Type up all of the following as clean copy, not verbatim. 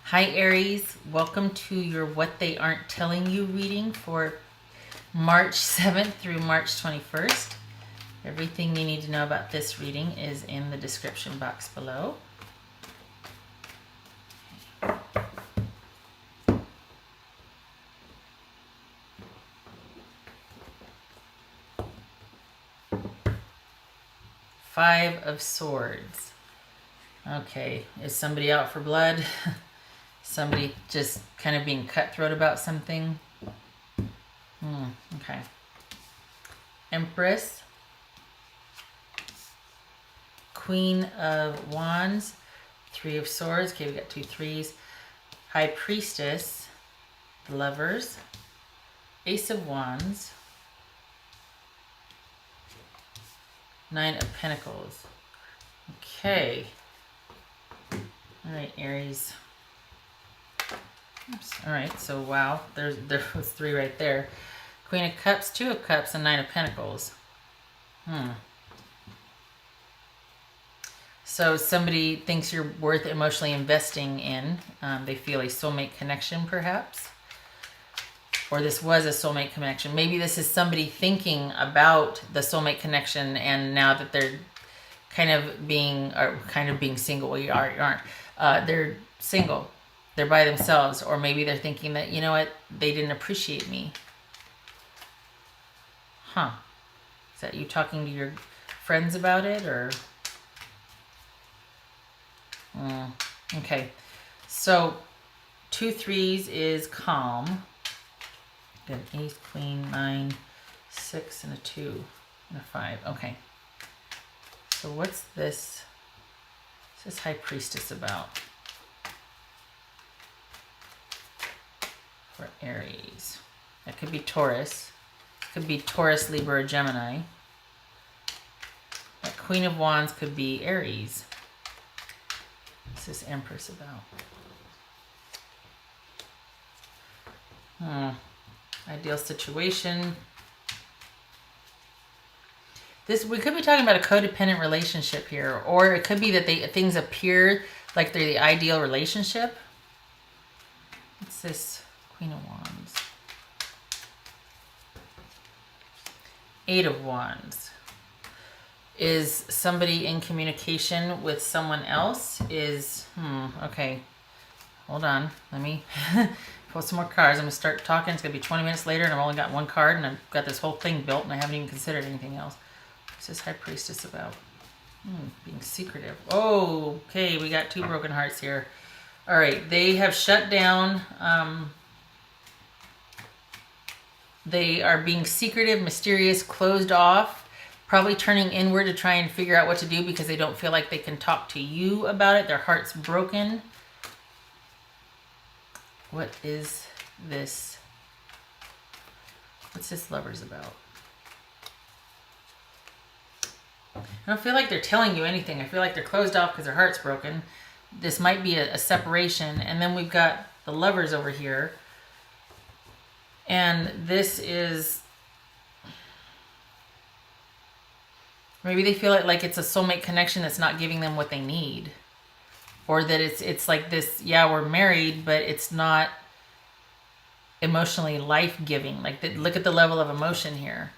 Hi Aries, welcome to your What They Aren't Telling You reading for March 7th through March 21st. Everything you need to know about this reading is in the description box below. Five of Swords. Okay, is somebody out for blood? Somebody just kind of being cutthroat about something? Okay. Empress. Queen of Wands. Three of Swords. Okay, we got two threes. High Priestess. Lovers. Ace of Wands. Nine of Pentacles. Okay. All right, Aries. Oops. All right, so wow, there was three right there. Queen of Cups, Two of Cups, and Nine of Pentacles. So somebody thinks you're worth emotionally investing in. They feel a soulmate connection, perhaps. Or this was a soulmate connection. Maybe this is somebody thinking about the soulmate connection, and now that they're kind of being single. Well, you aren't. They're single. They're by themselves. Or maybe they're thinking that, you know what, they didn't appreciate me. Huh. Is that you talking to your friends about it, or... Okay. So, two threes is calm. Got an ace, queen, 9, 6, and a 2, and a 5. Okay. So what's this? What's this High Priestess about? For Aries. That could be Taurus. It could be Taurus, Libra, or Gemini. That Queen of Wands could be Aries. What's this Empress about? Ideal situation. We could be talking about a codependent relationship here, or it could be that things appear like they're the ideal relationship. What's this Queen of Wands? Eight of Wands. Is somebody in communication with someone else? Okay. Hold on. Let me pull some more cards. I'm going to start talking. It's going to be 20 minutes later, and I've only got one card, and I've got this whole thing built, and I haven't even considered anything else. What's this High Priestess about? Being secretive. Oh, okay. We got two broken hearts here. All right. They have shut down. They are being secretive, mysterious, closed off. Probably turning inward to try and figure out what to do because they don't feel like they can talk to you about it. Their heart's broken. What is this? What's this Lovers about? I don't feel like they're telling you anything. I feel like they're closed off because their heart's broken. This might be a separation. And then we've got the Lovers over here. And this is... Maybe they feel like it's a soulmate connection that's not giving them what they need. Or that it's like this, yeah, we're married, but it's not emotionally life-giving. Like, look at the level of emotion here.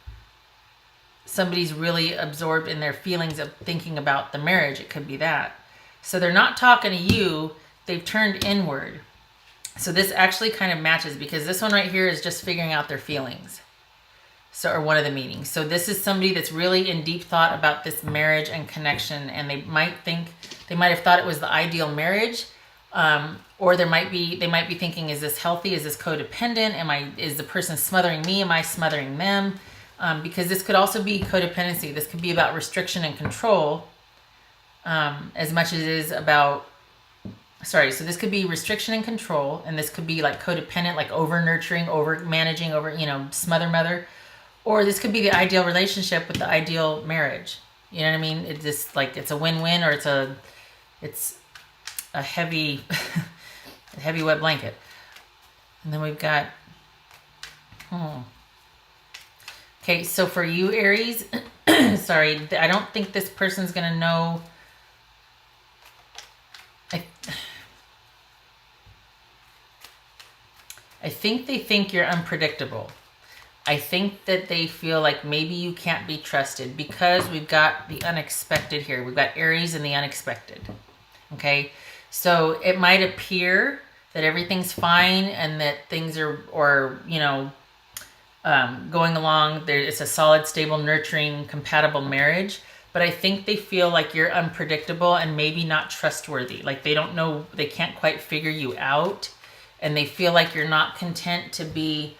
Somebody's really absorbed in their feelings of thinking about the marriage. It could be that. So they're not talking to you. They've turned inward. So this actually kind of matches because this one right here is just figuring out their feelings. So, or one of the meanings. So this is somebody that's really in deep thought about this marriage and connection, and they might have thought it was the ideal marriage, or they might be thinking, is this healthy? Is this codependent? Is the person smothering me? Am I smothering them? Because this could also be codependency. This could be about restriction and control, as much as it is about. So this could be restriction and control, and this could be like codependent, like over nurturing, over managing, over smother mother. Or this could be the ideal relationship with the ideal marriage. You know what I mean? It's just like it's a win-win, or it's a heavy, a heavy wet blanket. And then we've got. Okay, so for you, Aries, sorry, I don't think this person's gonna know. I think they think you're unpredictable. I think that they feel like maybe you can't be trusted because we've got the unexpected here. We've got Aries and the unexpected. Okay, so it might appear that everything's fine and that things are going along. It's a solid, stable, nurturing, compatible marriage. But I think they feel like you're unpredictable and maybe not trustworthy. Like they don't know, they can't quite figure you out. And they feel like you're not content to be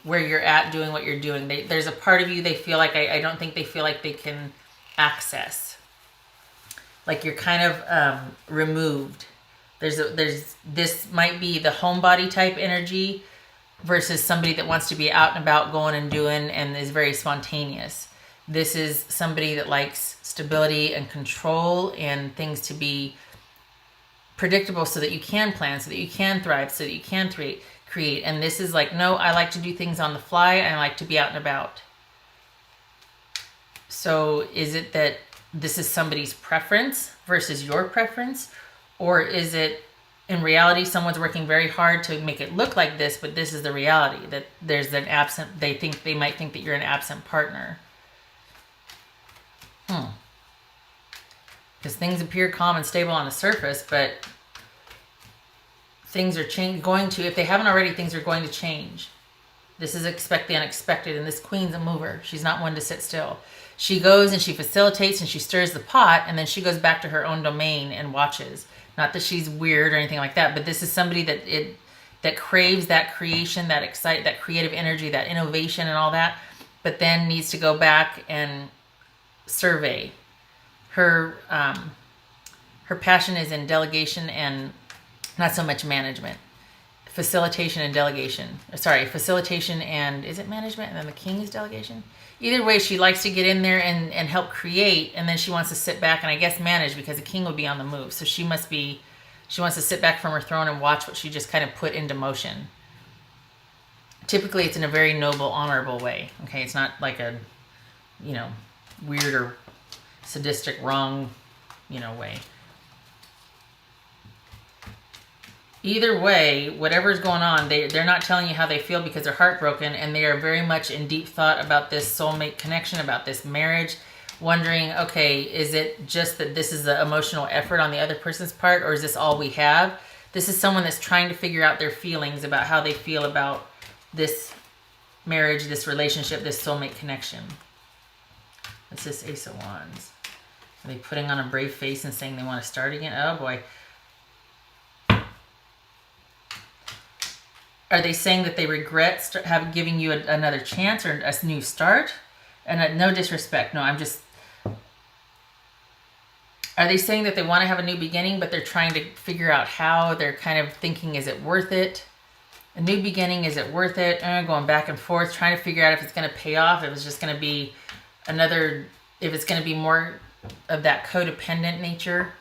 where you're at doing what you're doing. There's a part of you they feel like, I don't think they feel like they can access. Like you're kind of removed. This might be the homebody type energy versus somebody that wants to be out and about going and doing and is very spontaneous. This is somebody that likes stability and control and things to be predictable so that you can plan, so that you can thrive, so that you can create. And this is like, no, I like to do things on the fly. I like to be out and about. So is it that this is somebody's preference versus your preference? Or is it in reality someone's working very hard to make it look like this, but this is the reality, that there's an absent, they might think that you're an absent partner. Because things appear calm and stable on the surface, but things are if they haven't already, things are going to change. This is expect the unexpected, and this queen's a mover. She's not one to sit still. She goes and she facilitates and she stirs the pot, and then she goes back to her own domain and watches. Not that she's weird or anything like that, but this is somebody that craves that creation, that creative energy, that innovation and all that, but then needs to go back and survey. Her passion is in delegation and not so much management. Facilitation and delegation. Sorry, facilitation and, is it management? And then the king is delegation? Either way, she likes to get in there and help create, and then she wants to sit back and I guess manage, because the king would be on the move. So she wants to sit back from her throne and watch what she just kind of put into motion. Typically, it's in a very noble, honorable way. Okay, it's not like a, weird or sadistic, wrong, way. Either way, whatever's going on, they're not telling you how they feel because they're heartbroken, and they are very much in deep thought about this soulmate connection, about this marriage, wondering, okay, is it just that this is the emotional effort on the other person's part, or is this all we have? This is someone that's trying to figure out their feelings about how they feel about this marriage, this relationship, this soulmate connection. What's this Ace of Wands? Are they putting on a brave face and saying they want to start again? Oh boy. Are they saying that they regret giving you another chance or a new start? And no disrespect. No, I'm just... Are they saying that they want to have a new beginning, but they're trying to figure out how? They're kind of thinking, is it worth it? A new beginning, is it worth it? Going back and forth, trying to figure out if it's going to pay off, if it's just going to be if it's going to be more of that codependent nature,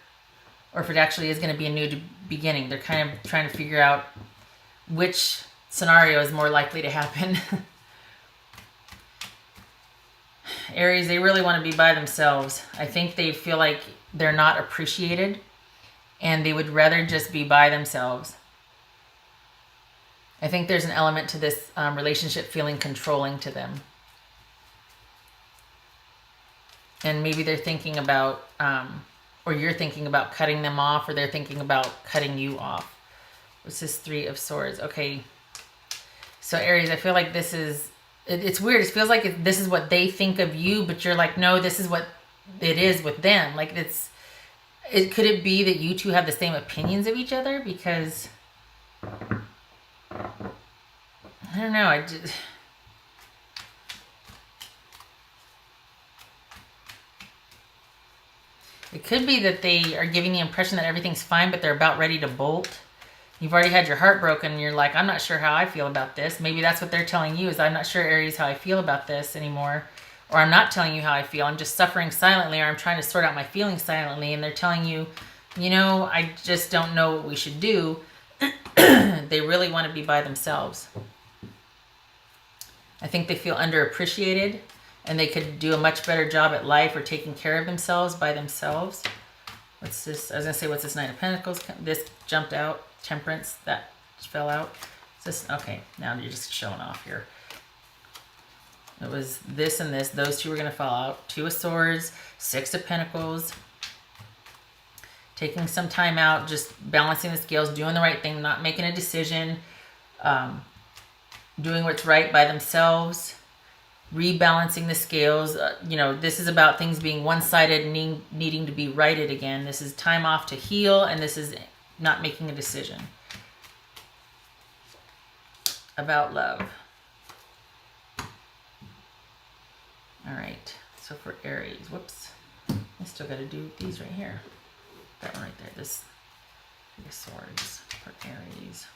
or if it actually is going to be a new beginning. They're kind of trying to figure out which scenario is more likely to happen. Aries, they really want to be by themselves. I think they feel like they're not appreciated, and they would rather just be by themselves. I think there's an element to this relationship feeling controlling to them. And maybe they're thinking about, or you're thinking about cutting them off, or they're thinking about cutting you off. What's this Three of Swords? Okay. So Aries, I feel like this is, it's weird. It feels like this is what they think of you, but you're like, no, this is what it is with them. Like could it be that you two have the same opinions of each other? Because, I don't know. It could be that they are giving the impression that everything's fine, but they're about ready to bolt. You've already had your heart broken, and you're like, I'm not sure how I feel about this. Maybe that's what they're telling you, is I'm not sure, Aries, how I feel about this anymore. Or I'm not telling you how I feel. I'm just suffering silently, or I'm trying to sort out my feelings silently. And they're telling you, I just don't know what we should do. They really want to be by themselves. I think they feel underappreciated, and they could do a much better job at life or taking care of themselves by themselves. What's this? I was going to say, what's this Knight of Pentacles? This jumped out. Temperance. That which fell out. Is this, okay, now you're just showing off here. It was this and this. Those two were going to fall out. 2 of Swords, 6 of Pentacles. Taking some time out, just balancing the scales, doing the right thing, not making a decision, doing what's right by themselves, rebalancing the scales. You know, this is about things being one-sided and needing to be righted again. This is time off to heal, and this is not making a decision. About love. All right, so for Aries, whoops, I still got to do these right here. That one right there, this 3 of Swords for Aries.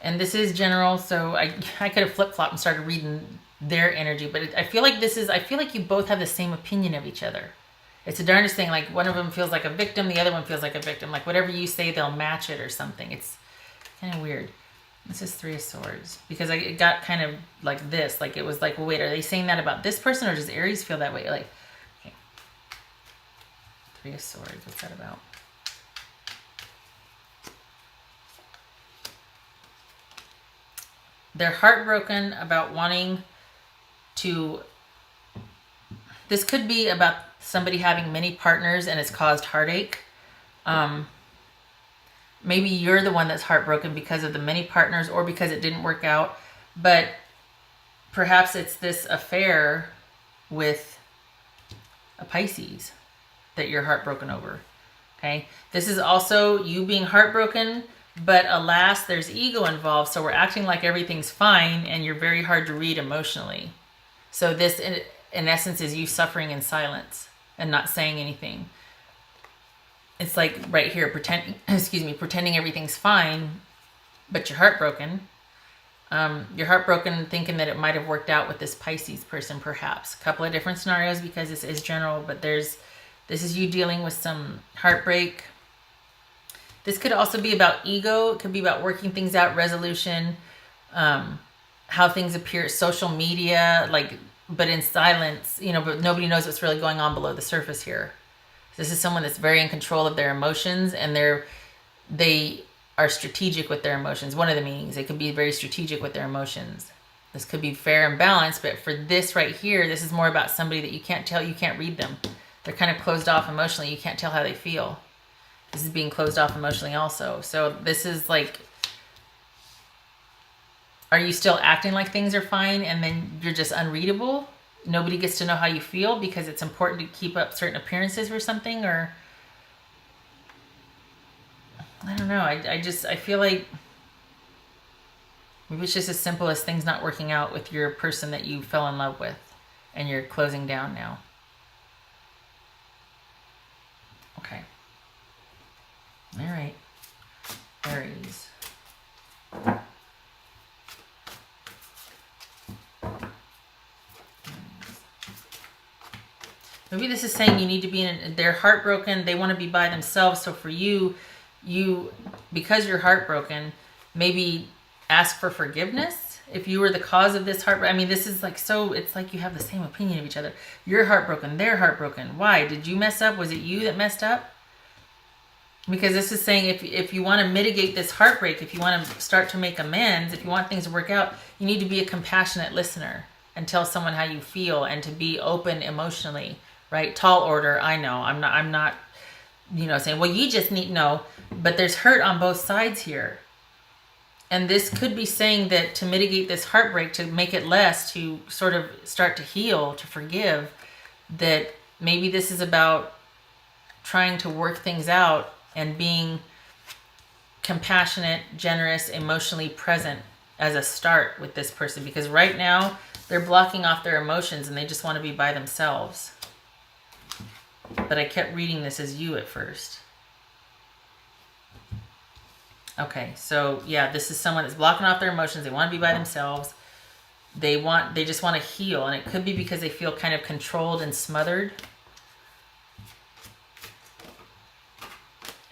And this is general, so I could have flip-flopped and started reading their energy, but I feel like I feel like you both have the same opinion of each other. It's the darndest thing, like one of them feels like a victim, the other one feels like a victim. Like whatever you say, they'll match it or something. It's kind of weird. This is 3 of Swords, because it got kind of like this. Like it was like, well, wait, are they saying that about this person, or does Aries feel that way? Like, okay. 3 of Swords, what's that about? They're heartbroken about wanting to, this could be about somebody having many partners and it's caused heartache. Maybe you're the one that's heartbroken because of the many partners or because it didn't work out. But perhaps it's this affair with a Pisces that you're heartbroken over. Okay. This is also you being heartbroken, but alas, there's ego involved. So we're acting like everything's fine and you're very hard to read emotionally. So this in essence is you suffering in silence and not saying anything. It's like right here, pretending everything's fine, but you're heartbroken. You're heartbroken thinking that it might have worked out with this Pisces person, perhaps. A couple of different scenarios because this is general, but this is you dealing with some heartbreak. This could also be about ego. It could be about working things out, resolution, how things appear, social media, but in silence, but nobody knows what's really going on below the surface here. This is someone that's very in control of their emotions, and they are strategic with their emotions. One of the meanings, they could be very strategic with their emotions. This could be fair and balanced, but for this right here, this is more about somebody that you can't tell, you can't read them. They're kind of closed off emotionally. You can't tell how they feel. This is being closed off emotionally also. So this is like, are you still acting like things are fine and then you're just unreadable? Nobody gets to know how you feel because it's important to keep up certain appearances or something, or I don't know. I feel like maybe it's just as simple as things not working out with your person that you fell in love with and you're closing down now. Okay. All right. Aries. Maybe this is saying you need to be they're heartbroken. They want to be by themselves. So for you, because you're heartbroken, maybe ask for forgiveness. If you were the cause of this heartbreak, I mean, this is like, so it's like you have the same opinion of each other. You're heartbroken. They're heartbroken. Why? Did you mess up? Was it you that messed up? Because this is saying if you want to mitigate this heartbreak, if you want to start to make amends, if you want things to work out, you need to be a compassionate listener and tell someone how you feel and to be open emotionally. Right? Tall order. I know. I'm not, saying, well, you just need, no, but there's hurt on both sides here. And this could be saying that to mitigate this heartbreak, to make it less, to sort of start to heal, to forgive, that maybe this is about trying to work things out and being compassionate, generous, emotionally present as a start with this person. Because right now they're blocking off their emotions and they just want to be by themselves. But I kept reading this as you at first. Okay, so yeah, this is someone that's blocking off their emotions. They want to be by themselves. They just want to heal. And it could be because they feel kind of controlled and smothered.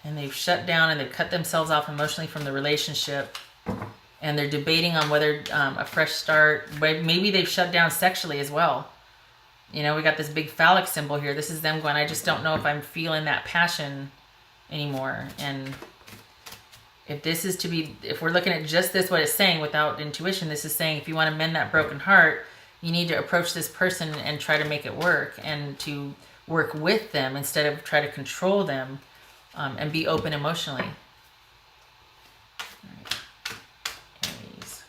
And they've shut down and they've cut themselves off emotionally from the relationship. And they're debating on whether a fresh start. Maybe they've shut down sexually as well. We got this big phallic symbol here. This is them going, I just don't know if I'm feeling that passion anymore. And If this is to be, if we're looking at just this, what it's saying without intuition, this is saying if you want to mend that broken heart, you need to approach this person and try to make it work, and to work with them instead of try to control them, and be open emotionally. Aries.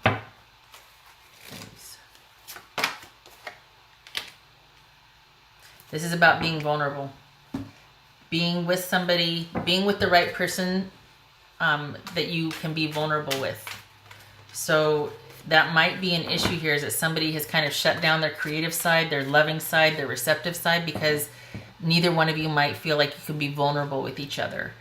Aries. This is about being vulnerable. Being with somebody, being with the right person that you can be vulnerable with. So that might be an issue here, is that somebody has kind of shut down their creative side, their loving side, their receptive side, because neither one of you might feel like you can be vulnerable with each other.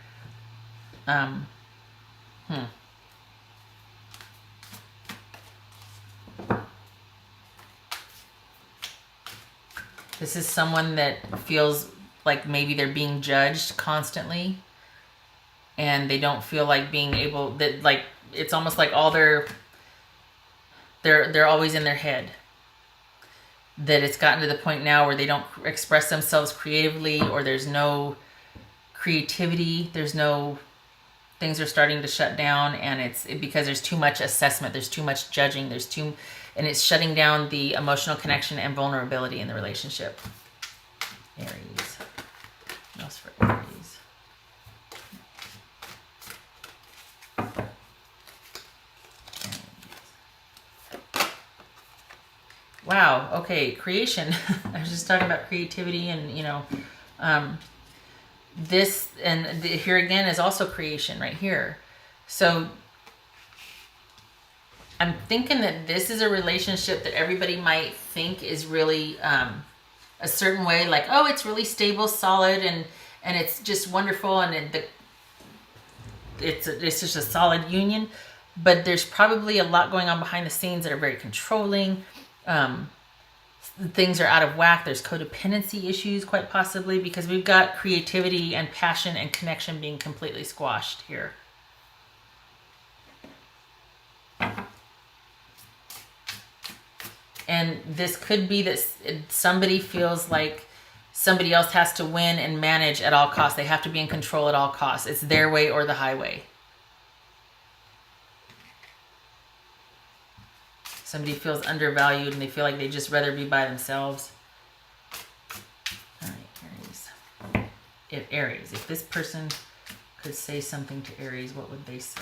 This is someone that feels like maybe they're being judged constantly, and they don't feel like being able, that like it's almost like all they're always in their head. That it's gotten to the point now where they don't express themselves creatively, or there's no creativity, there's no, things are starting to shut down, and it's because there's too much assessment, there's too much judging, and it's shutting down the emotional connection and vulnerability in the relationship. Aries. What else for Aries? Wow. Okay. Creation. I was just talking about creativity, and this, and here again is also creation right here. So I'm thinking that this is a relationship that everybody might think is really a certain way, like, oh, it's really stable, solid, and it's just wonderful, and it's just a solid union. But there's probably a lot going on behind the scenes that are very controlling. Things are out of whack. There's codependency issues, quite possibly, because we've got creativity and passion and connection being completely squashed here. And this could be that somebody feels like somebody else has to win and manage at all costs. They have to be in control at all costs. It's their way or the highway. Somebody feels undervalued, and they feel like they'd just rather be by themselves. All right, Aries. If this person could say something to Aries, what would they say?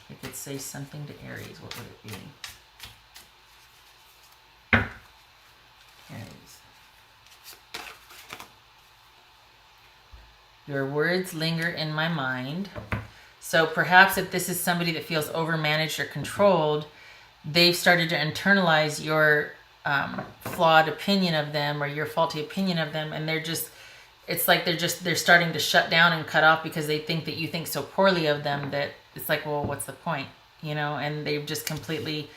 They could say something to Aries, what would it be? Aries. Your words linger in my mind. So perhaps if this is somebody that feels overmanaged or controlled, they've started to internalize your flawed opinion of them, or your faulty opinion of them, and it's like they're starting to shut down and cut off, because they think that you think so poorly of them that it's like, well, what's the point? And they've just completely,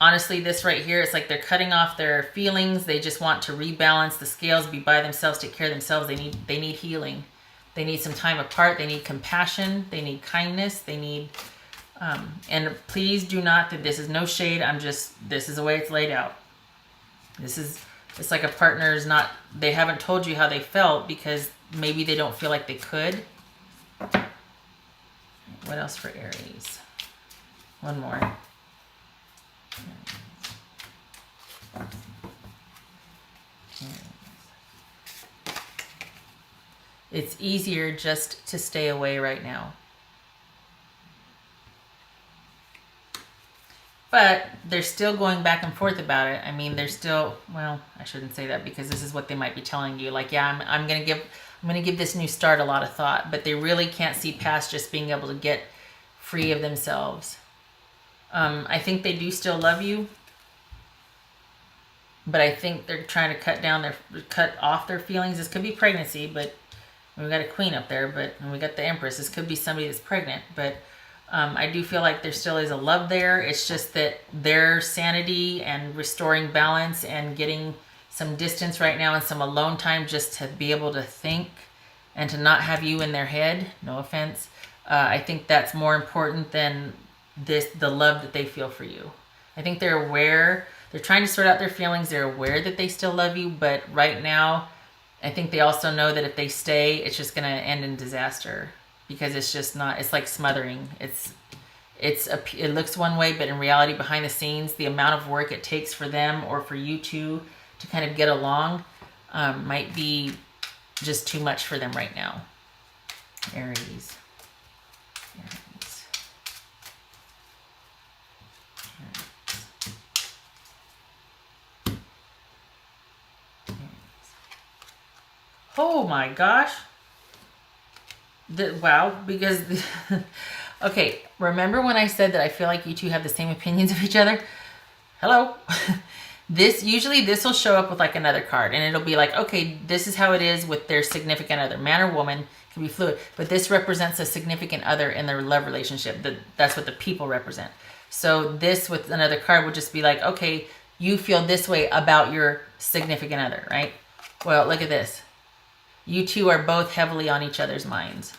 honestly, this right here, it's like they're cutting off their feelings. They just want to rebalance the scales, be by themselves, take care of themselves. They need healing. They need some time apart. They need compassion. They need kindness. They need, and please do not, that this is no shade. This is the way it's laid out. It's like a partner is not, they haven't told you how they felt because maybe they don't feel like they could. What else for Aries? One more. It's easier just to stay away right now. But they're still going back and forth about it. I mean, they're still, well, I shouldn't say that, because this is what they might be telling you. Like, yeah, I'm going to give this new start a lot of thought, but they really can't see past just being able to get free of themselves. I think they do still love you, but I think they're trying to cut off their feelings. This could be pregnancy, but we've got a queen up there, and we got the Empress. This could be somebody that's pregnant, but I do feel like there still is a love there. It's just that their sanity and restoring balance and getting some distance right now and some alone time just to be able to think and to not have you in their head. No offense. I think that's more important than the love that they feel for you. I think they're aware. They're trying to sort out their feelings. They're aware that they still love you, but right now, I think they also know that if they stay, it's just going to end in disaster. because it's just not, it's like smothering. It looks one way, but in reality, behind the scenes, the amount of work it takes for them or for you two to kind of get along might be just too much for them right now. Aries. Aries. Oh my gosh. Wow, because okay, remember when I said that I feel like you two have the same opinions of each other? Hello. This will show up with like another card, and it'll be like, okay, this is how it is with their significant other. Man or woman, can be fluid, but this represents a significant other in their love relationship. That's what the people represent. So this with another card would just be like, okay, you feel this way about your significant other, right? Well, look at this. You two are both heavily on each other's minds.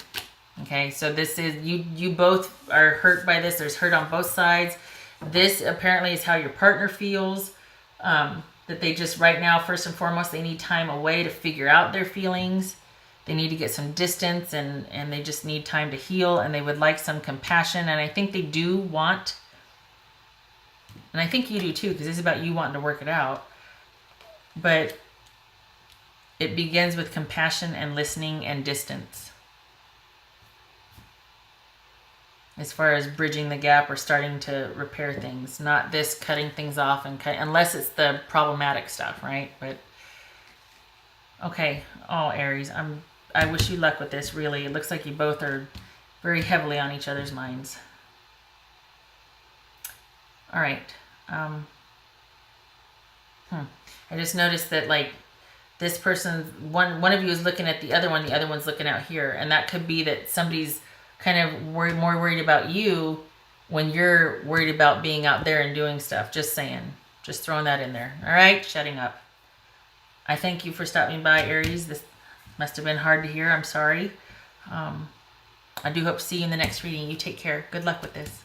Okay, so this is, you both are hurt by this. There's hurt on both sides. This apparently is how your partner feels. That they just right now, first and foremost, they need time away to figure out their feelings. They need to get some distance, and they just need time to heal, and they would like some compassion. And I think they do want, and I think you do too, because this is about you wanting to work it out. But it begins with compassion and listening and distance. As far as bridging the gap or starting to repair things, not this cutting things off and unless it's the problematic stuff, right? But okay, Aries, I wish you luck with this. Really, it looks like you both are very heavily on each other's minds. All right. I just noticed that like this person, one of you is looking at the other one's looking out here, and that could be that somebody's kind of more worried about you when you're worried about being out there and doing stuff. Just saying. Just throwing that in there. All right, shutting up. I thank you for stopping by, Aries. This must have been hard to hear. I'm sorry. I do hope to see you in the next reading. You take care. Good luck with this.